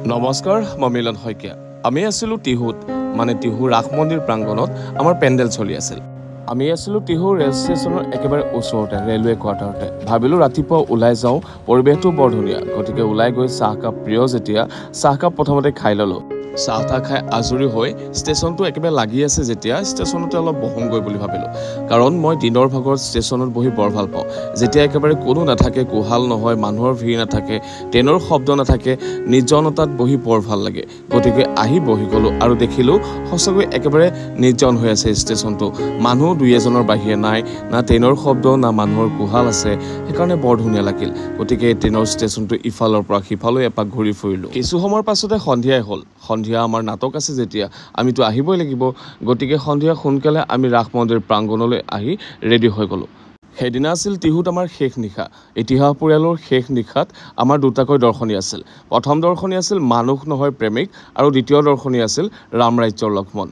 নমস্কাৰ, মই মিলন শইকীয়া। আমি আছিলোঁ টিহুত, মানে টিহু ৰাস মন্দিৰ প্ৰাংগণত আমাৰ পেণ্ডেল চলি আছিল। আমি আছিলোঁ টিহু ৰেল ষ্টেচনৰ একেবাৰে ওচৰতে, ৰেলৱে কোৱাৰ্টাৰতে। ভাবিলোঁ ৰাতিপুৱা ওলাই যাওঁ, পৰিৱেশটো বৰ ধুনীয়া, গতিকে ওলাই গৈ চাহকাপ প্ৰিয় যেতিয়া চাহকাপ প্ৰথমতে খাই ল'লোঁ। চাহ তাহ খাই আজৰি হৈ ষ্টেচনটো একেবাৰে লাগি আছে যেতিয়া ষ্টেচনতে অলপ বহোঁগৈ বুলি ভাবিলোঁ। কাৰণ মই দিনৰ ভাগত ষ্টেচনত বহি বৰ ভাল পাওঁ, যেতিয়া একেবাৰে কোনো নাথাকে, কোহাল নহয়, মানুহৰ ভিৰ নাথাকে, ট্ৰেইনৰ শব্দ নাথাকে, নিৰ্জনতাত বহি বৰ ভাল লাগে। গতিকে আহি বহি গ'লোঁ আৰু দেখিলোঁ সঁচাকৈ একেবাৰে নিৰ্জন হৈ আছে ষ্টেচনটো। মানুহ দুই এজনৰ বাহিৰে নাই, না ট্ৰেইনৰ শব্দ না মানুহৰ কোহাল আছে, সেইকাৰণে বৰ ধুনীয়া লাগিল। গতিকে ট্ৰেইনৰ ষ্টেচনটো ইফালৰ পৰা সিফালৈ এপাক ঘূৰি ফুৰিলোঁ। কিছু সময়ৰ পাছতে সন্ধিয়াই হ'ল। সন্ধিয়া আমাৰ নাটক আছে যেতিয়া আমিতো আহিবই লাগিব, গতিকে সন্ধিয়া সোনকালে আমি ৰাস মন্দিৰ প্ৰাংগণলৈ আহি ৰেডি হৈ গ'লোঁ। সেইদিনা আছিল টিহুত আমাৰ শেষ নিশা। ইতিহাস পৰিয়ালৰ শেষ নিশাত আমাৰ দুটাকৈ দৰ্শনী আছিল। প্ৰথম দৰ্শনী আছিল মানুহ নহয় প্ৰেমিক আৰু দ্বিতীয় দৰ্শনী আছিল ৰাম ৰাজ্যৰ লক্ষ্মণ।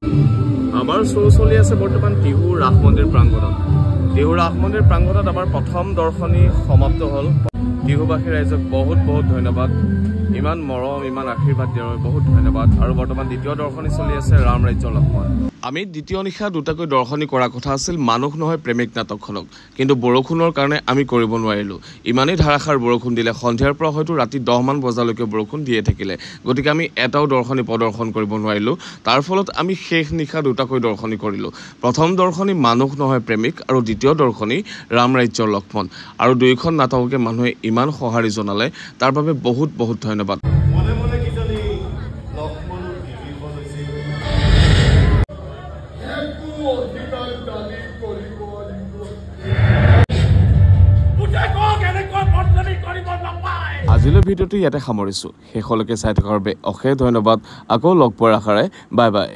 আমাৰ শ্ব' চলি আছে বৰ্তমান টিহু ৰাস মন্দিৰ প্ৰাংগণত। টিহু ৰাস মন্দিৰ প্ৰাংগণত আমাৰ প্ৰথম দৰ্শনী সমাপ্ত হ'ল। টিহুবাসী ৰাইজক বহুত বহুত ধন্যবাদ, ইমান মৰম, ইমান আশীৰ্বাদ দিয়াৰ বহুত ধন্যবাদ। আৰু বৰ্তমান দ্বিতীয় দৰ্শনী চলি আছে ৰাম ৰাজ্যৰ লক্ষ্মণ। আমি দ্বিতীয় নিশা দুটাকৈ দৰ্শনী কৰা কথা আছিল মানুহ নহয় প্ৰেমিক নাটকখনক, কিন্তু বৰষুণৰ কাৰণে আমি কৰিব নোৱাৰিলোঁ। ইমানেই ধাৰাসাৰ বৰষুণ দিলে, সন্ধিয়াৰ পৰা হয়তো ৰাতি 10 মান বজালৈকে বৰষুণ দিয়ে থাকিলে, গতিকে আমি এটাও দৰ্শনী প্ৰদৰ্শন কৰিব নোৱাৰিলোঁ। তাৰ ফলত আমি শেষ নিশা দুটাকৈ দৰ্শনী কৰিলোঁ। প্ৰথম দৰ্শনী মানুহ নহয় প্ৰেমিক আৰু দ্বিতীয় দৰ্শনী ৰাম ৰাজ্যৰ লক্ষ্মণ। আৰু দুয়োখন নাটককে মানুহে ইমান সঁহাৰি জনালে, তাৰ বাবে বহুত বহুত ধন্যবাদ। আজিলৈ ভিডিঅ'টো ইয়াতে সামৰিছোঁ। শেষলৈকে চাই থকাৰ বাবে অশেষ ধন্যবাদ। আকৌ লগ পোৱাৰ আশাৰে বাই বাই।